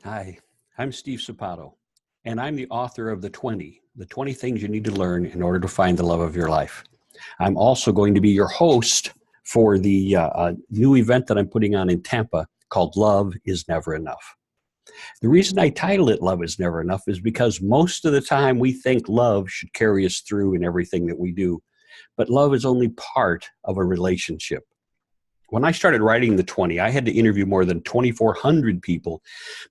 Hi, I'm Steve Sapato, and I'm the author of the 20 things you need to learn in order to find the love of your life. I'm also going to be your host for the new event that I'm putting on in Tampa called Love is Never Enough. The reason I title it Love is Never Enough is because most of the time we think love should carry us through in everything that we do, but love is only part of a relationship. When I started writing the 20, I had to interview more than 2,400 people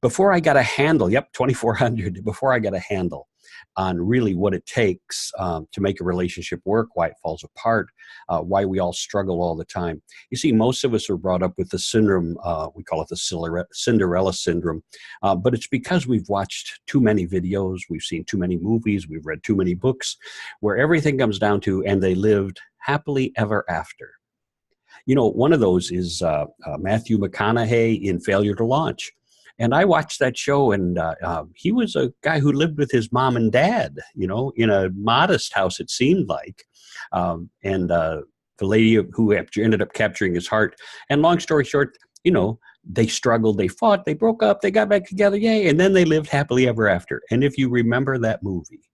before I got a handle. Yep, 2,400 before I got a handle on really what it takes to make a relationship work, why it falls apart, why we all struggle all the time. You see, most of us are brought up with the syndrome, we call it the Cinderella syndrome, but it's because we've watched too many videos, we've seen too many movies, we've read too many books, where everything comes down to, and they lived happily ever after. You know, one of those is Matthew McConaughey in Failure to Launch. And I watched that show, and he was a guy who lived with his mom and dad, you know, in a modest house, it seemed like. The lady who ended up capturing his heart. And long story short, you know, they struggled, they fought, they broke up, they got back together, yay, and then they lived happily ever after. And if you remember that movie,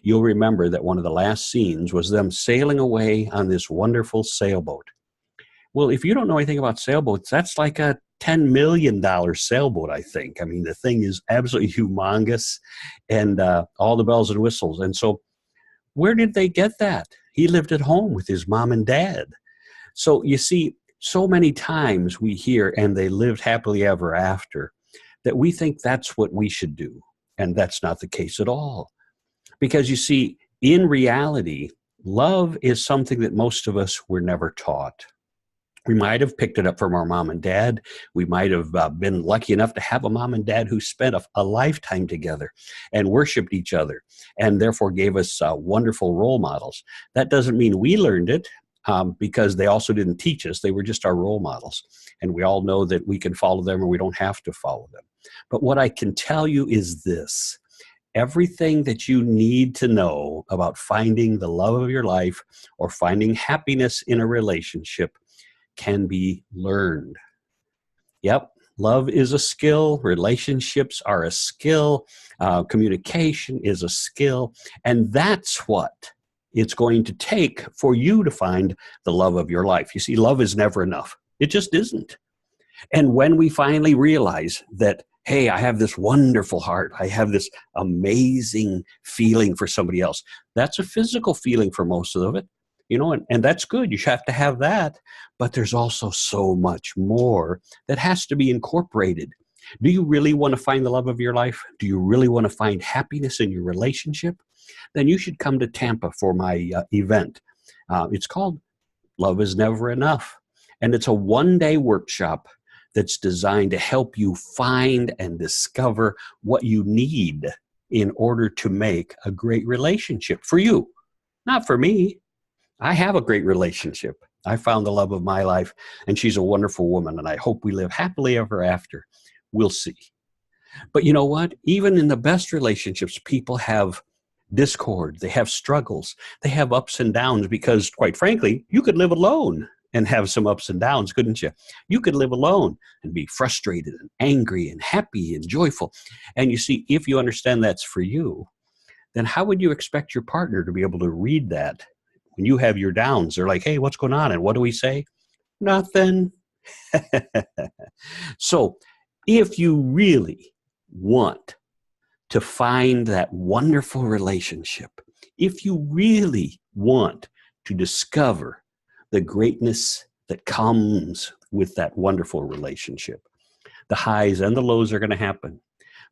you'll remember that one of the last scenes was them sailing away on this wonderful sailboat. Well, if you don't know anything about sailboats, that's like a $10 million sailboat, I think. I mean, the thing is absolutely humongous, and all the bells and whistles. And so where did they get that? He lived at home with his mom and dad. So you see, so many times we hear, and they lived happily ever after, that we think that's what we should do. And that's not the case at all. Because you see, in reality, love is something that most of us were never taught. We might have picked it up from our mom and dad. We might have been lucky enough to have a mom and dad who spent a lifetime together and worshiped each other and therefore gave us wonderful role models. That doesn't mean we learned it because they also didn't teach us. They were just our role models. And we all know that we can follow them or we don't have to follow them. But what I can tell you is this. Everything that you need to know about finding the love of your life or finding happiness in a relationship can be learned. Yep, love is a skill, relationships are a skill, communication is a skill, and that's what it's going to take for you to find the love of your life. You see, love is never enough. It just isn't. And when we finally realize that, hey, I have this wonderful heart, I have this amazing feeling for somebody else, that's a physical feeling for most of it. You know, and that's good. You have to have that. But there's also so much more that has to be incorporated. Do you really want to find the love of your life? Do you really want to find happiness in your relationship? Then you should come to Tampa for my event. It's called Love is Never Enough. And it's a one-day workshop that's designed to help you find and discover what you need in order to make a great relationship for you, not for me. I have a great relationship. I found the love of my life, and she's a wonderful woman, and I hope we live happily ever after. We'll see. But you know what? Even in the best relationships, people have discord. They have struggles. They have ups and downs because, quite frankly, you could live alone and have some ups and downs, couldn't you? You could live alone and be frustrated and angry and happy and joyful. And you see, if you understand that's for you, then how would you expect your partner to be able to read that? When you have your downs, they're like, hey, what's going on? And what do we say? Nothing. So if you really want to find that wonderful relationship, if you really want to discover the greatness that comes with that wonderful relationship, the highs and the lows are going to happen.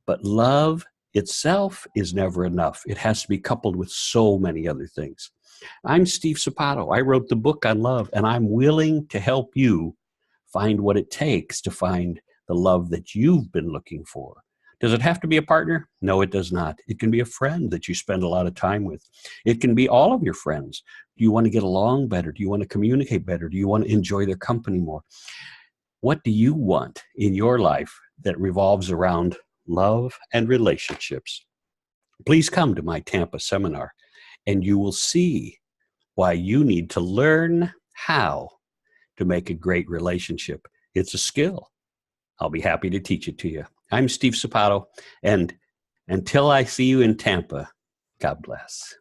But love itself is never enough. It has to be coupled with so many other things. I'm Steve Sapato. I wrote the book on love, and I'm willing to help you find what it takes to find the love that you've been looking for. Does it have to be a partner? No, it does not. It can be a friend that you spend a lot of time with. It can be all of your friends. Do you want to get along better? Do you want to communicate better? Do you want to enjoy their company more? What do you want in your life that revolves around love and relationships? Please come to my Tampa seminar, and you will see why you need to learn how to make a great relationship. It's a skill. I'll be happy to teach it to you. I'm Steve Sapato, and until I see you in Tampa, God bless.